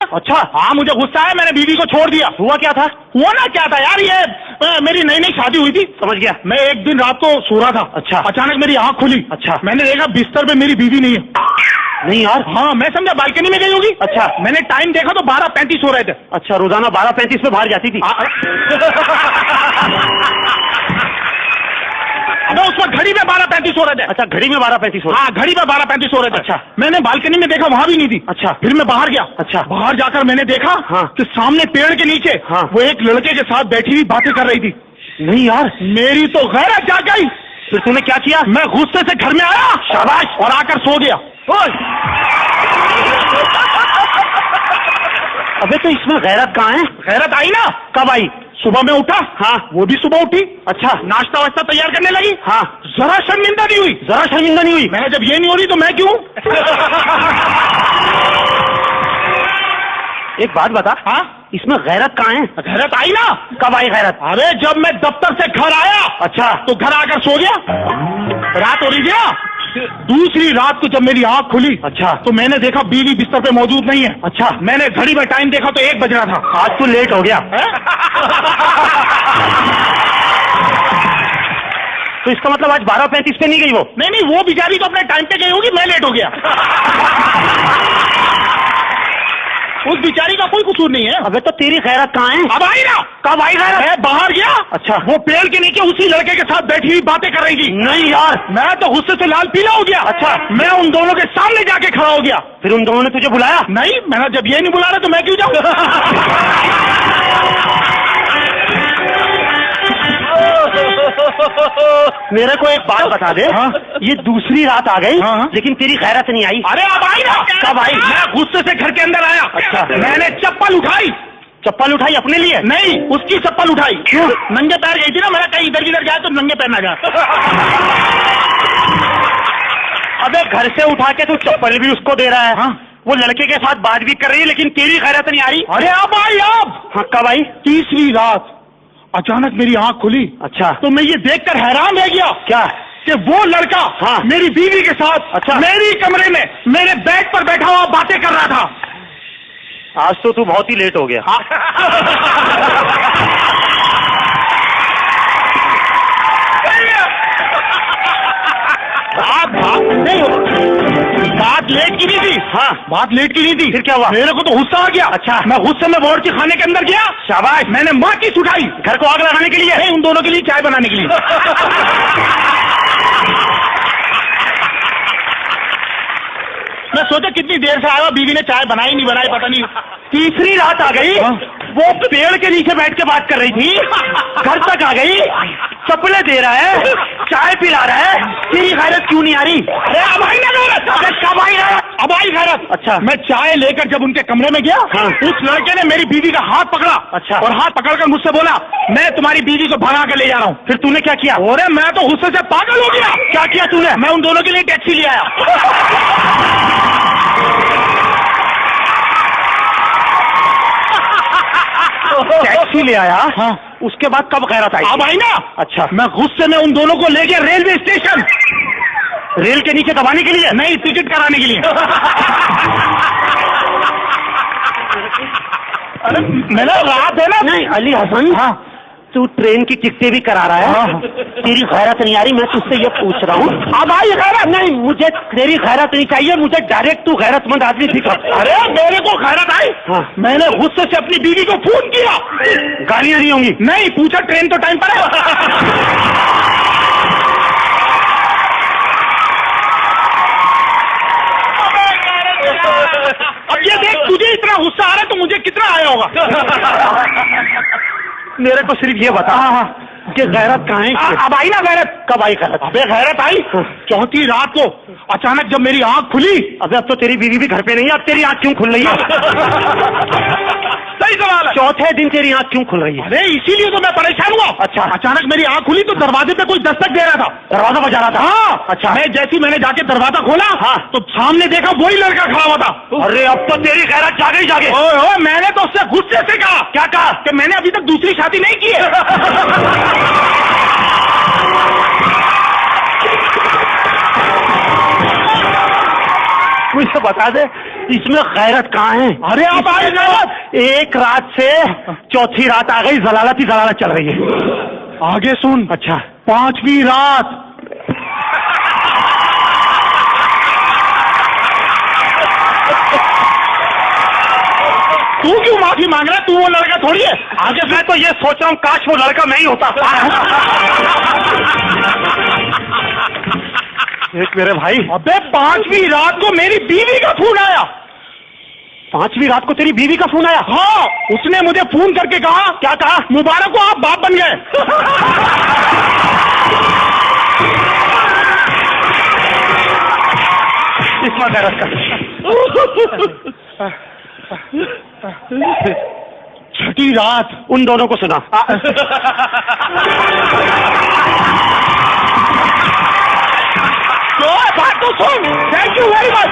अच्छा। हाँ, मुझे गुस्सा है, मैंने बीवी को छोड़ दिया। हुआ क्या था? हुआ ना क्या था यार, ये मेरी नई नई शादी हुई थी। समझ गया। मैं एक दिन रात को सो रहा था। अच्छा। अचानक मेरी आंख खुली। अच्छा। मैंने देखा बिस्तर पे मेरी बीवी नहीं है। नहीं यार। हाँ, मैं समझा बालकनी में गई होगी। अच्छा। मैंने टाइम देखा तो 12:35 हो रहे थे। अच्छा, रोजाना 12:35 पे बाहर जाती थी? अबे उस वक्त घड़ी में 12:35 हो रहे थे। अच्छा, घड़ी में 12:35 हो रहे? हाँ, घड़ी में 12:35 हो रहे थे। अच्छा। मैंने बालकनी में देखा, वहाँ भी नहीं थी। अच्छा। फिर मैं बाहर गया। अच्छा। बाहर जाकर मैंने देखा हाँ। कि सामने पेड़ के नीचे हाँ। वो एक लड़के के साथ बैठी हुई बातें कर रही थी। नहीं यार। मेरी तो गैरत जाग गई। फिर तूने क्या किया? मैं गुस्से से घर में आया, शाबाश, और आकर सो गया। अबे तो इसमें गैरत कहाँ है? गैरत आई ना। कब आई? सुबह में उठा। हाँ। वो भी सुबह उठी। अच्छा। नाश्ता वास्ता तैयार करने लगी। हाँ। जरा शर्मिंदा नहीं हुई। जरा शर्मिंदा नहीं हुई? मैंने जब ये नहीं हो रही तो मैं क्यों? एक बात बता। हाँ, इसमें गैरत कहाँ है? गैरत आई ना। कब आई गैरत? अरे जब मैं दफ्तर से घर आया। अच्छा। तो घर आकर सो गया, रात हो रही थी ना। दूसरी रात को जब मेरी आंख खुली। अच्छा। तो मैंने देखा बीवी बिस्तर पे मौजूद नहीं है। अच्छा। मैंने घड़ी में टाइम देखा तो 1 बज रहा था। आज तू लेट हो गया। तो इसका मतलब आज 12:35 पे नहीं गई वो? नहीं, वो बेचारी तो अपने टाइम पे गई होगी, मैं लेट हो गया। उस बेचारी का कोई कसूर नहीं है। अबे तो तेरी गैरत कहाँ है? अब आई ना। कब आई गैरत? मैं बाहर गया। अच्छा। वो पेड़ के नीचे उसी लड़के के साथ बैठी हुई बातें कर रही थी। नहीं यार। मैं तो गुस्से से लाल पीला हो गया। अच्छा। मैं उन दोनों के सामने जाके खड़ा हो गया। फिर उन दोनों ने तुझे बुलाया? नहीं, मैंने जब ये नहीं बुला रहा तो मैं क्यों जाऊँ? मेरे को एक बात बता दे। हाँ? ये दूसरी रात आ गई। हाँ। लेकिन तेरी गैरत नहीं आई? अरे अब आई ना। कब आई? मैं गुस्से से घर के अंदर आया। अच्छा। मैंने चप्पल उठाई। चप्पल उठाई अपने लिए? नहीं, उसकी चप्पल उठाई। क्यों? नंगे पैर गई थी ना, मैंने कहीं इधर किधर जाए तो नंगे पैर ना जा। अबे घर से उठा के तू चप्पल भी उसको दे रहा है। हाँ। वो लड़के के साथ बात भी कर रही है, लेकिन तेरी गैरत नहीं आ रही? अरे अब आई अब। हाँ, कब आई? तीसरी रात अचानक मेरी आंख खुली। अच्छा। तो मैं ये देखकर हैरान रह गया। क्या? कि वो लड़का हाँ। मेरी बीवी के साथ। अच्छा। मेरी कमरे में मेरे बेड पर बैठा हुआ बातें कर रहा था। आज तो तू बहुत ही लेट हो गया। बात लेट की नहीं थी। हाँ। बात लेट की नहीं थी। फिर क्या हुआ? मेरे को तो गुस्सा आ गया। अच्छा। मैं गुस्से में बावर्ची खाने के अंदर गया। शाबाश। मैंने माचिस उठाई। घर को आग लगाने के लिए? नहीं, उन दोनों के लिए चाय बनाने के लिए। मैं सोचा कितनी देर से आया हुआ, बीवी ने चाय बनाई नहीं बनाई पता नहीं। तीसरी रात आ गई। हाँ। वो पेड़ के नीचे बैठ के बात कर रही थी, घर तक आ गई, चप्पलें दे रहा है, चाय पिला रहा है, तेरी गैरत क्यों नहीं आ रही? अरे अब आई ना गैरत। अबे कब आई गैरत? अब आई गैरत। अच्छा। मैं चाय लेकर जब उनके कमरे में गया। हाँ। उस लड़के ने मेरी बीवी का हाथ पकड़ा। अच्छा। और हाथ पकड़कर मुझसे बोला, मैं तुम्हारी बीवी को भगा कर ले जा रहा हूँ। फिर तूने क्या किया? अरे मैं तो गुस्से से पागल हो गया। क्या किया तूने? मैं उन दोनों के लिए टैक्सी ले आया। टैक्सी ले आया? हाँ। उसके बाद कब गैरत आई? अब आई ना। अच्छा। मैं गुस्से में उन दोनों को लेके रेलवे स्टेशन। रेल के नीचे दबाने के लिए? नहीं, टिकट कराने के लिए। अरे मेरा रात है ना। नहीं अली हसन। हाँ। तू ट्रेन की टिकटें भी करा रहा है। हाँ। तेरी गैरत नहीं आ रही? मैं तुझसे ये पूछ रहा हूँ। अब आई गैरत। नहीं, मुझे तेरी गैरत नहीं चाहिए, मुझे डायरेक्ट तू गैरतमंद आदमी दिखा। अरे मेरे को गैरत आई। हाँ। मैंने गुस्से से अपनी बीवी को फोन किया। गालियां नहीं होंगी? नहीं, पूछा ट्रेन तो टाइम पर है। अब ये देख, तुझे इतना गुस्सा आ रहा है तो मुझे कितना आया होगा। मेरे को सिर्फ ये बता। हाँ। कि गैरत कहाँ है? अब आई ना गैरत। कब आई गैरत? अबे गैरत आई चौथी रात को अचानक जब मेरी आंख खुली। अबे अब तो तेरी बीवी भी घर पे नहीं है, अब तेरी आंख क्यों खुल रही है? सही सवाल है। चौथे दिन तेरी आंख क्यों खुल रही है? अरे इसीलिए तो मैं परेशान हुआ। अच्छा। अचानक मेरी आंख खुली तो दरवाजे पे कोई दस्तक दे रहा था। दरवाजा बजा रहा था? हाँ। अच्छा। मैंने जाके दरवाजा खोला। हाँ। तो सामने देखा वही लड़का खड़ा हुआ था। अरे अब तो तेरी गैरत जागे ही जागे। ओए, मैंने तो उससे गुस्से से कहा। क्या कहा? कि मैंने अभी तक दूसरी शादी नहीं की है। मुझे बता दे, इसमें गैरत कहाँ है? अरे आप आए गैरत। एक रात से चौथी रात आ गई, जलालत ही जलालत चल रही है। आगे सुन। अच्छा। 5वीं रात। तू क्यों माफी मांग रहा है? तू वो लड़का थोड़ी है। आगे मैं तो ये सोच रहा हूँ काश वो लड़का मैं ही होता। एक मेरे भाई। अबे 5वीं रात को मेरी बीवी का फोन आया। 5वीं रात को तेरी बीवी का फोन आया? हाँ, उसने मुझे फोन करके कहा। क्या कहा? मुबारक हो, आप बाप बन गए। इसमें गैरत कर। छठी रात उन दोनों को सुना। बात तो सुन। Thank you very much.